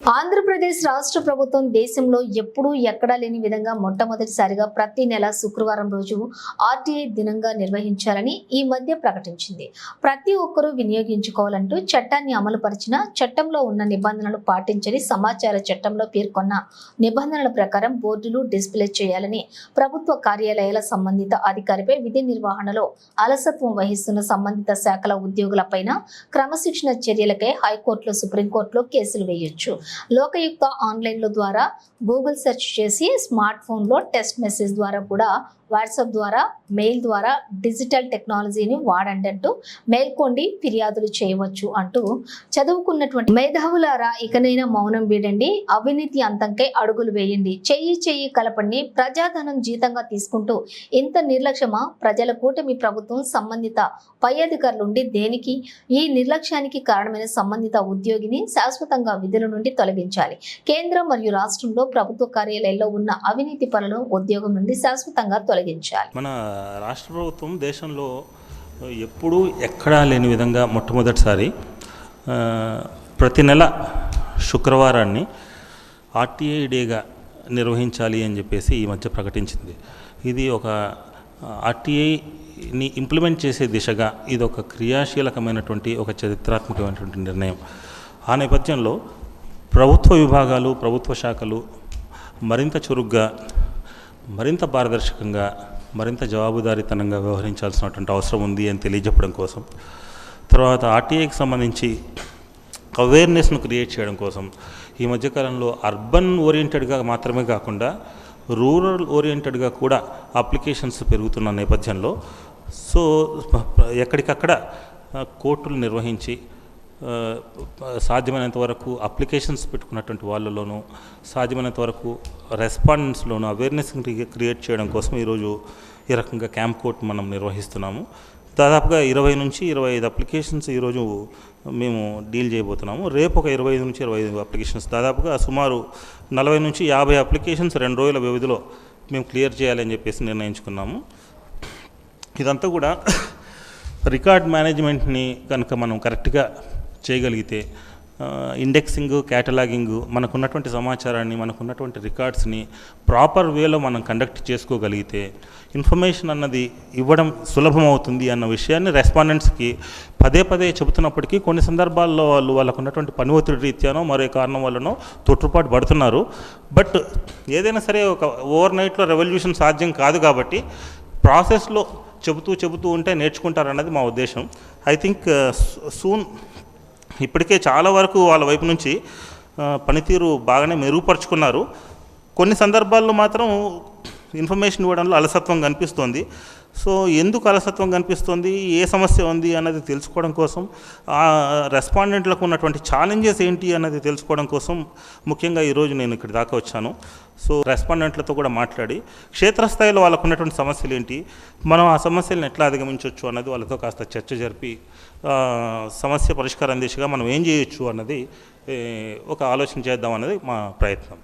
ఆంధ్రప్రదేశ్ రాష్ట్ర ప్రభుత్వం దేశంలో ఎప్పుడూ ఎక్కడా లేని విధంగా మొట్టమొదటిసారిగా ప్రతి నెల శుక్రవారం రోజు ఆర్టీఐ దినంగా నిర్వహించాలని ఈ మధ్య ప్రకటించింది. ప్రతి ఒక్కరూ వినియోగించుకోవాలంటూ చట్టాన్ని అమలుపరిచిన చట్టంలో ఉన్న నిబంధనలు పాటించని సమాచార చట్టంలో పేర్కొన్న నిబంధనల ప్రకారం బోర్డులు డిస్ప్లే చేయాలని ప్రభుత్వ కార్యాలయాల సంబంధిత అధికారిపై విధి నిర్వహణలో అలసత్వం వహిస్తున్న సంబంధిత శాఖల ఉద్యోగులపైన క్రమశిక్షణ చర్యలకై హైకోర్టులో సుప్రీంకోర్టులో కేసులు వేయొచ్చు. లోకయుక్త ఆన్లైన్లో ద్వారా గూగుల్ సెర్చ్ చేసి స్మార్ట్ ఫోన్లో టెక్స్ట్ మెసేజ్ ద్వారా కూడా వాట్సాప్ ద్వారా మెయిల్ ద్వారా డిజిటల్ టెక్నాలజీని వాడండి అంటూ మేల్కొండి ఫిర్యాదులు చేయవచ్చు అంటూ చదువుకున్నటువంటి మేధావులారా ఇకనైనా మౌనం వీడండి, అవినీతి అంతంకై అడుగులు వేయండి, చెయ్యి కలపండి. ప్రజాధనం జీతంగా తీసుకుంటూ ఇంత నిర్లక్ష్యమా? ప్రజల కూటమి ప్రభుత్వం సంబంధిత పై అధికారులుండి దేనికి? ఈ నిర్లక్ష్యానికి కారణమైన సంబంధిత ఉద్యోగిని శాశ్వతంగా విధుల నుండి తొలగించాలి. కేంద్రం మరియు రాష్ట్రంలో ప్రభుత్వ కార్యాలయాల్లో ఉన్న అవినీతి పనులను ఉద్యోగం నుండి శాశ్వతంగా తొలగించాలి. మన రాష్ట్ర ప్రభుత్వం దేశంలో ఎప్పుడూ ఎక్కడా లేని విధంగా మొట్టమొదటిసారి ప్రతి నెల శుక్రవారాన్ని ఆర్టీఐ డేగా నిర్వహించాలి అని చెప్పేసి ఈ మధ్య ప్రకటించింది. ఇది ఒక ఆర్టీఐని ఇంప్లిమెంట్ చేసే దిశగా ఇది ఒక క్రియాశీలకమైనటువంటి ఒక చరిత్రాత్మకమైనటువంటి నిర్ణయం. ఆ నేపథ్యంలో ప్రభుత్వ విభాగాలు ప్రభుత్వ శాఖలు మరింత చురుగ్గా మరింత పారదర్శకంగా మరింత జవాబుదారీతనంగా వ్యవహరించాల్సినటువంటి అవసరం ఉంది అని తెలియజెప్పడం కోసం, తర్వాత ఆర్టీఐకి సంబంధించి అవేర్నెస్ను క్రియేట్ చేయడం కోసం ఈ మధ్యకాలంలో అర్బన్ ఓరియంటెడ్గా మాత్రమే కాకుండా రూరల్ ఓరియంటెడ్గా కూడా అప్లికేషన్స్ పెరుగుతున్న నేపథ్యంలో ఎక్కడికక్కడ కోర్టులు నిర్వహించి సాధ్యమైనంత వరకు అప్లికేషన్స్ పెట్టుకున్నటువంటి వాళ్ళలోనూ సాధ్యమైనంత వరకు రెస్పాండెంట్స్లోనూ అవేర్నెస్ క్రియేట్ చేయడం కోసం ఈరోజు ఈ రకంగా క్యాంప్ కోర్ట్ మనం నిర్వహిస్తున్నాము. దాదాపుగా 20 నుంచి 25 అప్లికేషన్స్ ఈరోజు మేము డీల్ చేయబోతున్నాము. రేపు ఒక 25 నుంచి 25 అప్లికేషన్స్, దాదాపుగా సుమారు 40 నుంచి 50 అప్లికేషన్స్ 2 రోజుల వ్యవధిలో మేము క్లియర్ చేయాలని చెప్పేసి నిర్ణయించుకున్నాము. ఇదంతా కూడా రికార్డ్ మేనేజ్మెంట్ని కనుక మనం కరెక్ట్గా చేయగలిగితే, ఇండెక్సింగ్ క్యాటలాగింగ్ మనకున్నటువంటి సమాచారాన్ని మనకున్నటువంటి రికార్డ్స్ని ప్రాపర్ వేలో మనం కండక్ట్ చేసుకోగలిగితే ఇన్ఫర్మేషన్ అన్నది ఇవ్వడం సులభమవుతుంది అన్న విషయాన్ని రెస్పాండెంట్స్కి పదే చెబుతున్నప్పటికీ కొన్ని సందర్భాల్లో వాళ్ళకు ఉన్నటువంటి పని ఒత్తిడి రీత్యానో మరో కారణం వల్లనో తొట్టుపాటు పడుతున్నారు. బట్ ఏదైనా సరే ఒక ఓవర్ నైట్లో రెవల్యూషన్ సాధ్యం కాదు కాబట్టి ప్రాసెస్లో చెబుతూ ఉంటే నేర్చుకుంటారన్నది మా ఉద్దేశం. ఐ థింక్ సూన్ ఇప్పటికే చాలా వరకు వాళ్ళ వైపు నుంచి పనితీరు బాగానే మెరుగుపరుచుకున్నారు. కొన్ని సందర్భాల్లో మాత్రం ఇన్ఫర్మేషన్ ఇవ్వడంలో అలసత్వం కనిపిస్తోంది. సో ఎందుకు అలసత్వం కనిపిస్తుంది, ఏ సమస్య ఉంది అన్నది తెలుసుకోవడం కోసం, ఆ రెస్పాండెంట్లకు ఉన్నటువంటి ఛాలెంజెస్ ఏంటి అన్నది తెలుసుకోవడం కోసం ముఖ్యంగా ఈరోజు నేను ఇక్కడ దాకా వచ్చాను. సో రెస్పాండెంట్లతో కూడా మాట్లాడి క్షేత్రస్థాయిలో వాళ్ళకు ఉన్నటువంటి సమస్యలు ఏంటి, మనం ఆ సమస్యలను ఎట్లా అధిగమించవచ్చు అన్నది వాళ్ళతో కాస్త చర్చ జరిపి సమస్య పరిష్కారం దిశగా మనం ఏం చేయొచ్చు అన్నది ఒక ఆలోచన చేద్దాం అన్నది మా ప్రయత్నం.